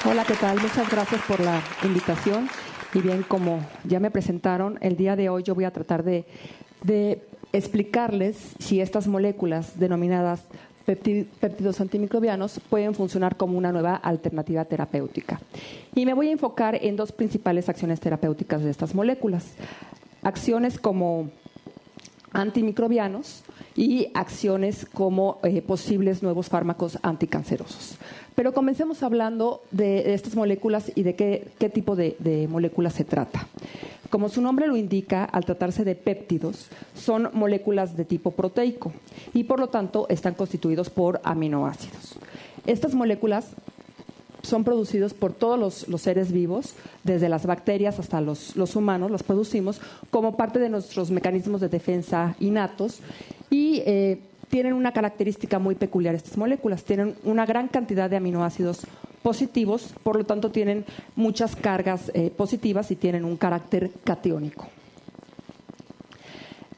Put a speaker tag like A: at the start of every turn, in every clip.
A: Hola, ¿qué tal? Muchas gracias por la invitación. Y bien, como ya me presentaron, el día de hoy yo voy a tratar de explicarles si estas moléculas denominadas péptidos antimicrobianos pueden funcionar como una nueva alternativa terapéutica. Y me voy a enfocar en dos principales acciones terapéuticas de estas moléculas. Acciones como antimicrobianos y acciones como posibles nuevos fármacos anticancerosos. Pero comencemos hablando de estas moléculas y de qué tipo de moléculas se trata. Como su nombre lo indica, al tratarse de péptidos, son moléculas de tipo proteico y por lo tanto están constituidos por aminoácidos. Estas moléculas son producidos por todos los seres vivos, desde las bacterias hasta los humanos, los producimos como parte de nuestros mecanismos de defensa innatos y tienen una característica muy peculiar estas moléculas. Tienen una gran cantidad de aminoácidos positivos, por lo tanto tienen muchas cargas positivas y tienen un carácter catiónico.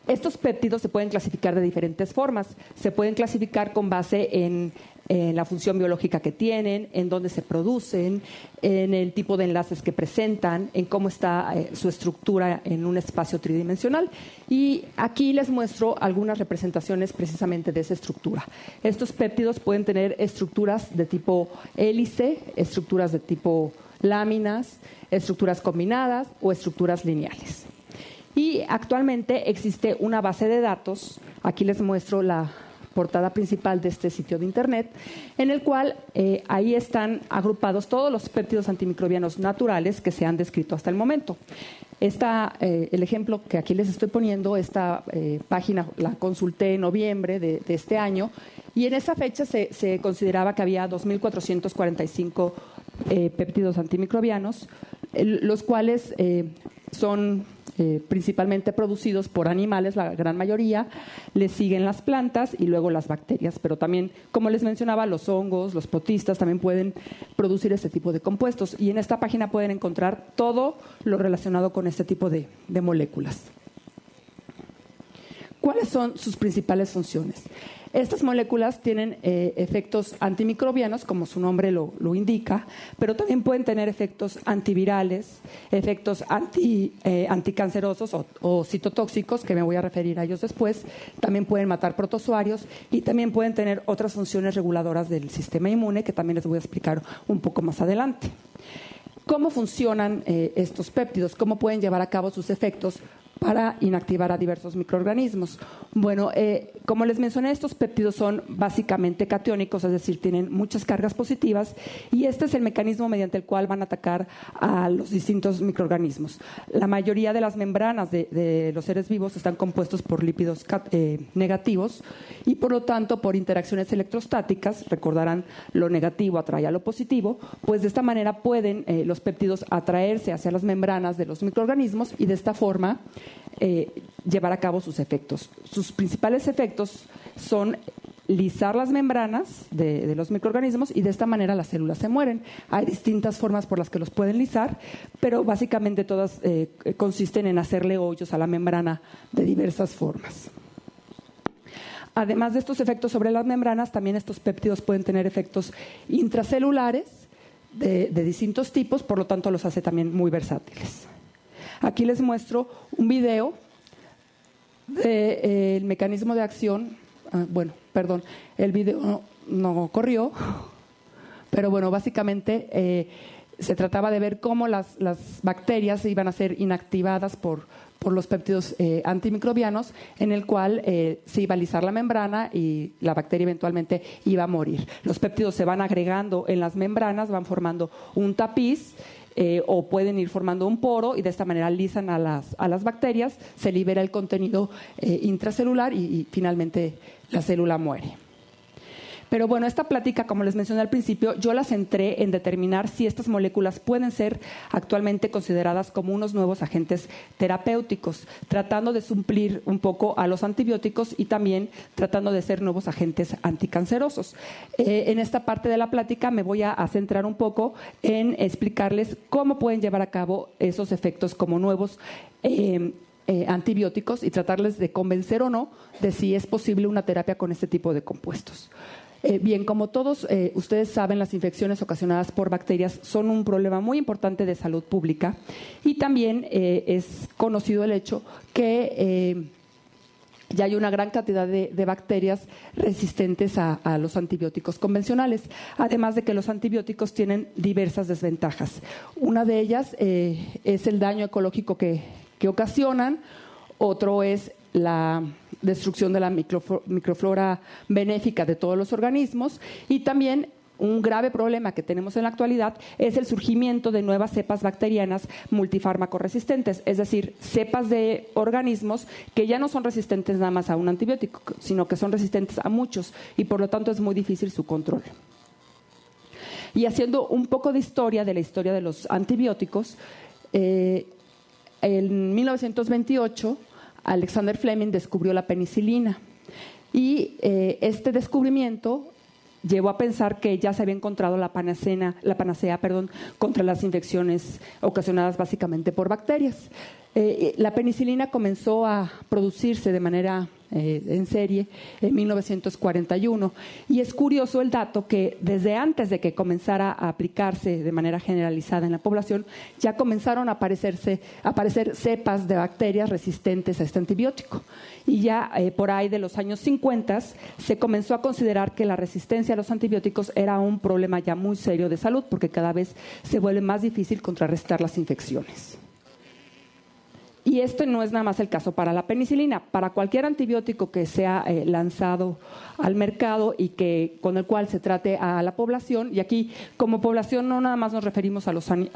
A: Estos péptidos se pueden clasificar de diferentes formas. Se pueden clasificar con base en la función biológica que tienen, en dónde se producen, en el tipo de enlaces que presentan, en cómo está su estructura en un espacio tridimensional. Y aquí les muestro algunas representaciones precisamente de esa estructura. Estos péptidos pueden tener estructuras de tipo hélice, estructuras de tipo láminas, estructuras combinadas o estructuras lineales. Y actualmente existe una base de datos, aquí les muestro la portada principal de este sitio de internet, en el cual ahí están agrupados todos los péptidos antimicrobianos naturales que se han descrito hasta el momento. El ejemplo que aquí les estoy poniendo, esta página la consulté en noviembre de este año y en esa fecha se consideraba que había 2.445 péptidos antimicrobianos, los cuales son principalmente producidos por animales, la gran mayoría, les siguen las plantas y luego las bacterias, pero también, como les mencionaba, los hongos, los protistas también pueden producir este tipo de compuestos y en esta página pueden encontrar todo lo relacionado con este tipo de moléculas. ¿Cuáles son sus principales funciones? Estas moléculas tienen efectos antimicrobianos, como su nombre lo indica, pero también pueden tener efectos antivirales, efectos anticancerosos o citotóxicos, que me voy a referir a ellos después. También pueden matar protozoarios y también pueden tener otras funciones reguladoras del sistema inmune, que también les voy a explicar un poco más adelante. ¿Cómo funcionan estos péptidos? ¿Cómo pueden llevar a cabo sus efectos para inactivar a diversos microorganismos? Bueno, como les mencioné, estos péptidos son básicamente catiónicos, es decir, tienen muchas cargas positivas y este es el mecanismo mediante el cual van a atacar a los distintos microorganismos. La mayoría de las membranas de los seres vivos están compuestos por lípidos negativos y por lo tanto por interacciones electrostáticas, recordarán lo negativo atrae a lo positivo, pues de esta manera pueden los péptidos atraerse hacia las membranas de los microorganismos y de esta forma llevar a cabo sus efectos. Sus principales efectos son lisar las membranas de los microorganismos y de esta manera las células se mueren. Hay distintas formas por las que los pueden lisar, pero básicamente todas consisten en hacerle hoyos a la membrana de diversas formas. Además de estos efectos sobre las membranas, también estos péptidos pueden tener efectos intracelulares de distintos tipos, por lo tanto los hace también muy versátiles. Aquí les muestro un video del mecanismo de acción. El video no corrió, pero bueno, básicamente se trataba de ver cómo las bacterias iban a ser inactivadas por los péptidos antimicrobianos, en el cual se iba a lisar la membrana y la bacteria eventualmente iba a morir. Los péptidos se van agregando en las membranas, van formando un tapiz, o pueden ir formando un poro y de esta manera lisan a las bacterias, se libera el contenido intracelular y finalmente la célula muere. Pero bueno, esta plática, como les mencioné al principio, yo la centré en determinar si estas moléculas pueden ser actualmente consideradas como unos nuevos agentes terapéuticos, tratando de suplir un poco a los antibióticos y también tratando de ser nuevos agentes anticancerosos. En esta parte de la plática me voy a centrar un poco en explicarles cómo pueden llevar a cabo esos efectos como nuevos antibióticos y tratarles de convencer o no de si es posible una terapia con este tipo de compuestos. Bien, como todos ustedes saben, las infecciones ocasionadas por bacterias son un problema muy importante de salud pública, y también es conocido el hecho que ya hay una gran cantidad de bacterias resistentes a los antibióticos convencionales, además de que los antibióticos tienen diversas desventajas. Una de ellas es el daño ecológico que ocasionan, otro es la destrucción de la microflora benéfica de todos los organismos, y también un grave problema que tenemos en la actualidad es el surgimiento de nuevas cepas bacterianas multifármaco resistentes, es decir, cepas de organismos que ya no son resistentes nada más a un antibiótico, sino que son resistentes a muchos, y por lo tanto es muy difícil su control. Y haciendo un poco de historia de la historia de los antibióticos, en 1928 Alexander Fleming descubrió la penicilina, y este descubrimiento llevó a pensar que ya se había encontrado la panacea contra las infecciones ocasionadas básicamente por bacterias. La penicilina comenzó a producirse de manera en serie en 1941, y es curioso el dato que desde antes de que comenzara a aplicarse de manera generalizada en la población, ya comenzaron a aparecer cepas de bacterias resistentes a este antibiótico, y ya por ahí de los años 50 se comenzó a considerar que la resistencia a los antibióticos era un problema ya muy serio de salud, porque cada vez se vuelve más difícil contrarrestar las infecciones. Y esto no es nada más el caso para la penicilina. Para cualquier antibiótico que sea lanzado al mercado y con el cual se trate a la población, y aquí como población no nada más nos referimos a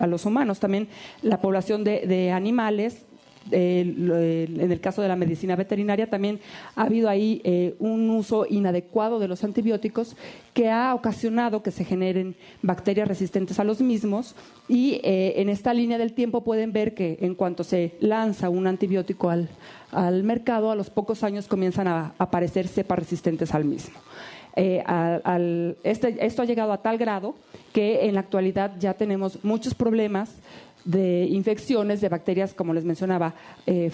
A: los humanos, también la población de animales. En el caso de la medicina veterinaria también ha habido ahí un uso inadecuado de los antibióticos que ha ocasionado que se generen bacterias resistentes a los mismos, y en esta línea del tiempo pueden ver que en cuanto se lanza un antibiótico al mercado, a los pocos años comienzan a aparecer cepas resistentes al mismo. Esto ha llegado a tal grado que en la actualidad ya tenemos muchos problemas de infecciones de bacterias, como les mencionaba,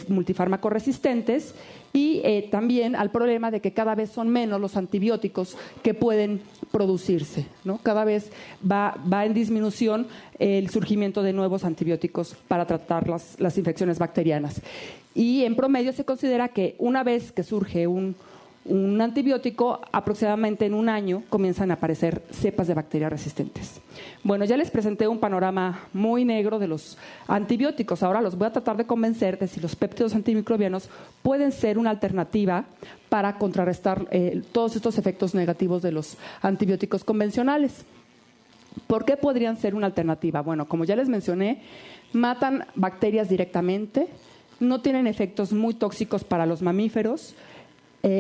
A: multifármaco resistentes, y también al problema de que cada vez son menos los antibióticos que pueden producirse, ¿no? Cada vez va en disminución el surgimiento de nuevos antibióticos para tratar las infecciones bacterianas. Y en promedio se considera que una vez que surge un antibiótico, aproximadamente en un año comienzan a aparecer cepas de bacterias resistentes. Bueno, ya les presenté un panorama muy negro de los antibióticos. Ahora los voy a tratar de convencer de si los péptidos antimicrobianos pueden ser una alternativa para contrarrestar todos estos efectos negativos de los antibióticos convencionales. ¿Por qué podrían ser una alternativa? Bueno, como ya les mencioné, matan bacterias directamente, no tienen efectos muy tóxicos para los mamíferos,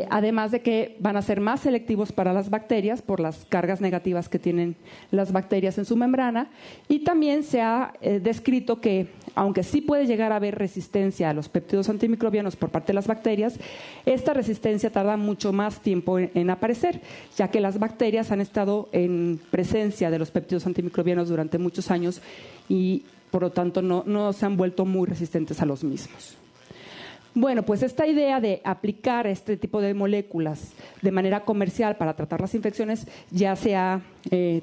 A: además de que van a ser más selectivos para las bacterias por las cargas negativas que tienen las bacterias en su membrana, y también se ha descrito que, aunque sí puede llegar a haber resistencia a los péptidos antimicrobianos por parte de las bacterias, esta resistencia tarda mucho más tiempo en aparecer, ya que las bacterias han estado en presencia de los péptidos antimicrobianos durante muchos años y por lo tanto no se han vuelto muy resistentes a los mismos. Bueno, pues esta idea de aplicar este tipo de moléculas de manera comercial para tratar las infecciones ya se ha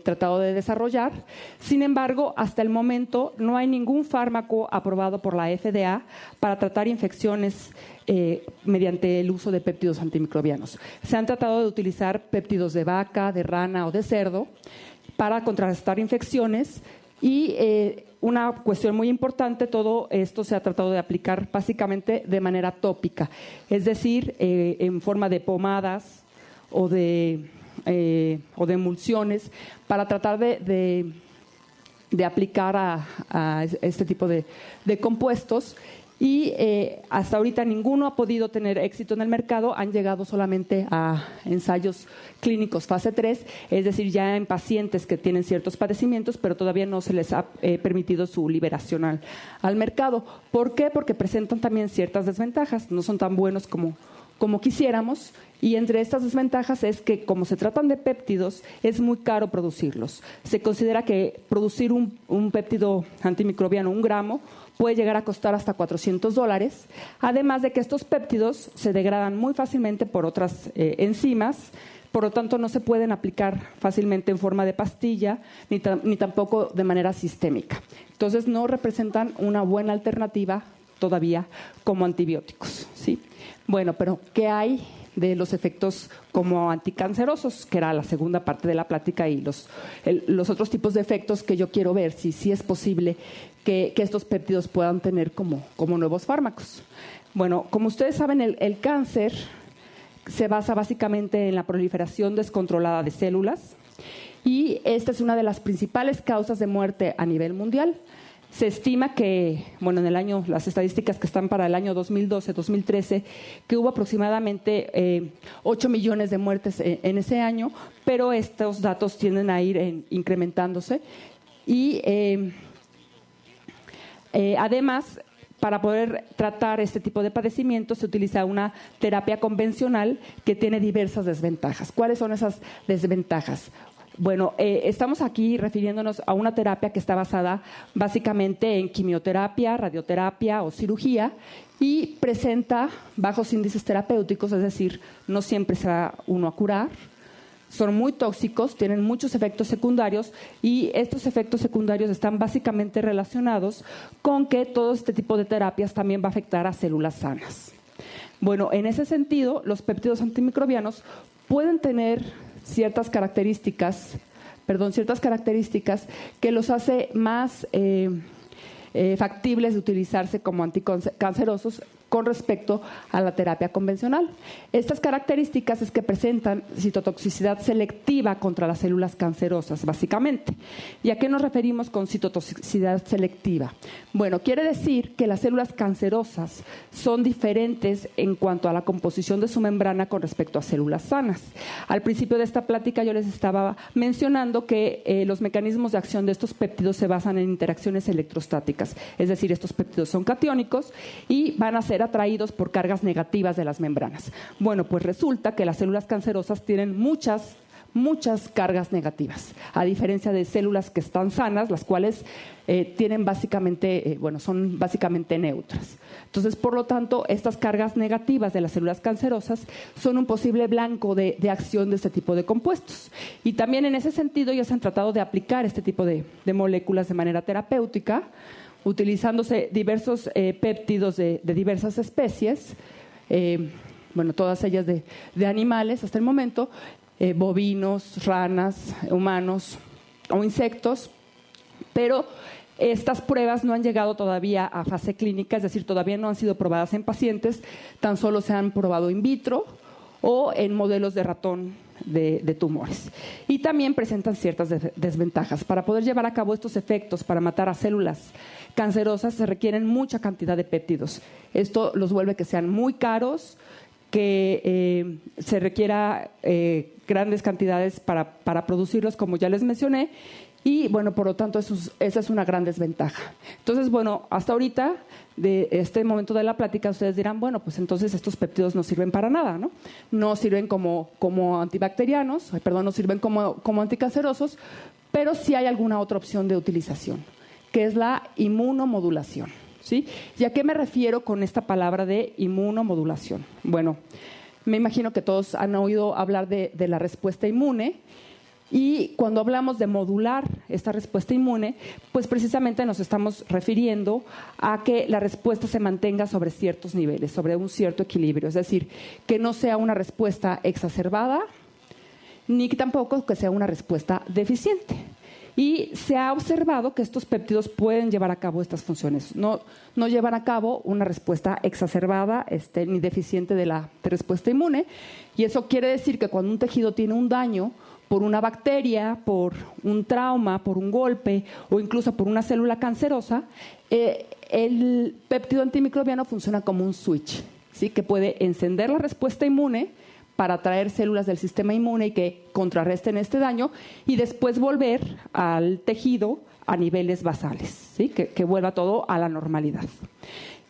A: tratado de desarrollar. Sin embargo, hasta el momento no hay ningún fármaco aprobado por la FDA para tratar infecciones mediante el uso de péptidos antimicrobianos. Se han tratado de utilizar péptidos de vaca, de rana o de cerdo para contrarrestar infecciones, y una cuestión muy importante, todo esto se ha tratado de aplicar básicamente de manera tópica, es decir, en forma de pomadas o de emulsiones, para tratar de aplicar a este tipo de compuestos. Y hasta ahorita ninguno ha podido tener éxito en el mercado, han llegado solamente a ensayos clínicos fase 3, es decir, ya en pacientes que tienen ciertos padecimientos, pero todavía no se les ha permitido su liberación al mercado. ¿Por qué? Porque presentan también ciertas desventajas, no son tan buenos como como quisiéramos. Y entre estas desventajas es que, como se tratan de péptidos, es muy caro producirlos. Se considera que producir un péptido antimicrobiano, 1 gramo, puede llegar a costar hasta $400, además de que estos péptidos se degradan muy fácilmente por otras enzimas, por lo tanto no se pueden aplicar fácilmente en forma de pastilla, ni tampoco de manera sistémica. Entonces no representan una buena alternativa todavía como antibióticos, ¿sí? Bueno, pero ¿qué hay de los efectos como anticancerosos? Que era la segunda parte de la plática, y los otros tipos de efectos que yo quiero ver, si es posible que estos péptidos puedan tener como nuevos fármacos. Bueno, como ustedes saben, el cáncer se basa básicamente en la proliferación descontrolada de células, y esta es una de las principales causas de muerte a nivel mundial. Se estima que, bueno, las estadísticas que están para el año 2012-2013, que hubo aproximadamente 8 millones de muertes en ese año, pero estos datos tienden a ir incrementándose. Y además, para poder tratar este tipo de padecimientos se utiliza una terapia convencional que tiene diversas desventajas. ¿Cuáles son esas desventajas? Bueno, estamos aquí refiriéndonos a una terapia que está basada básicamente en quimioterapia, radioterapia o cirugía, y presenta bajos índices terapéuticos, es decir, no siempre se va uno a curar. Son muy tóxicos, tienen muchos efectos secundarios, y estos efectos secundarios están básicamente relacionados con que todo este tipo de terapias también va a afectar a células sanas. Bueno, en ese sentido, los péptidos antimicrobianos pueden tener ciertas características que los hace más factibles de utilizarse como anticancerosos con respecto a la terapia convencional. Estas características es que presentan citotoxicidad selectiva contra las células cancerosas, básicamente. ¿Y a qué nos referimos con citotoxicidad selectiva? Bueno, quiere decir que las células cancerosas son diferentes en cuanto a la composición de su membrana con respecto a células sanas. Al principio de esta plática yo les estaba mencionando que los mecanismos de acción de estos péptidos se basan en interacciones electrostáticas, es decir, estos péptidos son catiónicos y van a ser atraídos por cargas negativas de las membranas. Bueno, pues resulta que las células cancerosas tienen muchas cargas negativas, a diferencia de células que están sanas, las cuales tienen básicamente, son básicamente neutras. Entonces, por lo tanto, estas cargas negativas de las células cancerosas son un posible blanco de acción de este tipo de compuestos. Y también en ese sentido ya se han tratado de aplicar este tipo de moléculas de manera terapéutica, utilizándose diversos péptidos de diversas especies, todas ellas de animales hasta el momento, bovinos, ranas, humanos o insectos, pero estas pruebas no han llegado todavía a fase clínica, es decir, todavía no han sido probadas en pacientes, tan solo se han probado in vitro o en modelos de ratón de tumores. Y también presentan ciertas desventajas. Para poder llevar a cabo estos efectos, para matar a células cancerosas, se requieren mucha cantidad de péptidos. Esto los vuelve que sean muy caros, que se requiera grandes cantidades para producirlos, como ya les mencioné, y por lo tanto esa es una gran desventaja. Entonces, hasta ahorita, de este momento de la plática, ustedes dirán, pues entonces estos péptidos no sirven para nada, ¿no? No sirven como antibacterianos, no sirven como anticancerosos, pero sí hay alguna otra opción de utilización, que es la inmunomodulación, ¿sí? ¿Y a qué me refiero con esta palabra de inmunomodulación? Bueno, me imagino que todos han oído hablar de la respuesta inmune, y cuando hablamos de modular esta respuesta inmune, pues precisamente nos estamos refiriendo a que la respuesta se mantenga sobre ciertos niveles, sobre un cierto equilibrio, es decir, que no sea una respuesta exacerbada, ni tampoco que sea una respuesta deficiente. Y se ha observado que estos péptidos pueden llevar a cabo estas funciones. No llevan a cabo una respuesta exacerbada ni deficiente de la respuesta inmune. Y eso quiere decir que cuando un tejido tiene un daño por una bacteria, por un trauma, por un golpe o incluso por una célula cancerosa, el péptido antimicrobiano funciona como un switch, ¿sí? Que puede encender la respuesta inmune para atraer células del sistema inmune y que contrarresten este daño, y después volver al tejido a niveles basales, ¿sí? Que vuelva todo a la normalidad.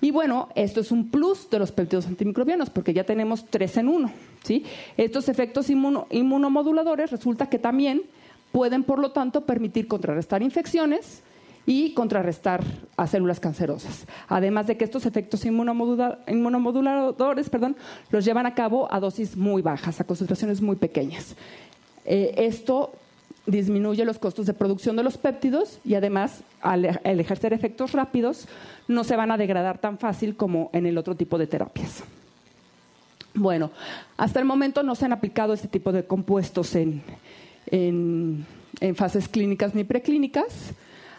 A: Y bueno, esto es un plus de los péptidos antimicrobianos porque ya tenemos 3 en 1, ¿sí? Estos efectos inmunomoduladores resulta que también pueden, por lo tanto, permitir contrarrestar infecciones y contrarrestar a células cancerosas. Además de que estos efectos inmunomoduladores los llevan a cabo a dosis muy bajas, a concentraciones muy pequeñas. Esto disminuye los costos de producción de los péptidos y además, al ejercer efectos rápidos, no se van a degradar tan fácil como en el otro tipo de terapias. Bueno, hasta el momento no se han aplicado este tipo de compuestos en fases clínicas ni preclínicas,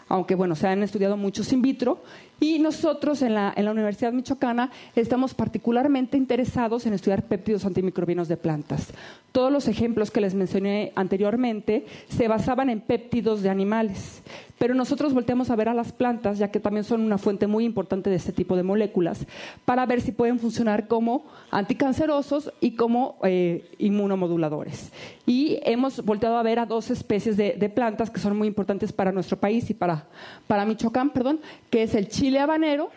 A: aunque bueno, se han estudiado muchos in vitro, y nosotros en la Universidad Michoacana estamos particularmente interesados en estudiar péptidos antimicrobianos de plantas. Todos los ejemplos que les mencioné anteriormente se basaban en péptidos de animales, pero nosotros volteamos a ver a las plantas, ya que también son una fuente muy importante de este tipo de moléculas, para ver si pueden funcionar como anticancerosos y como inmunomoduladores. Y hemos volteado a ver a 2 especies de plantas que son muy importantes para nuestro país y para Michoacán, que es el chile habanero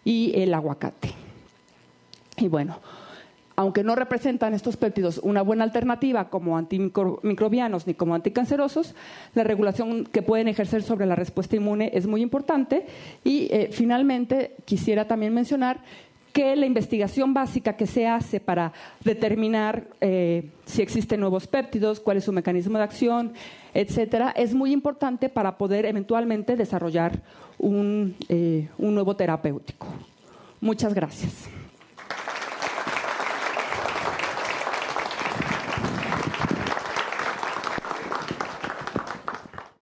A: y el aguacate. Y bueno, aunque no representan estos péptidos una buena alternativa como antimicrobianos ni como anticancerosos, la regulación que pueden ejercer sobre la respuesta inmune es muy importante. Y finalmente quisiera también mencionar que la investigación básica que se hace para determinar si existen nuevos péptidos, cuál es su mecanismo de acción, etcétera, es muy importante para poder eventualmente desarrollar un nuevo terapéutico. Muchas gracias.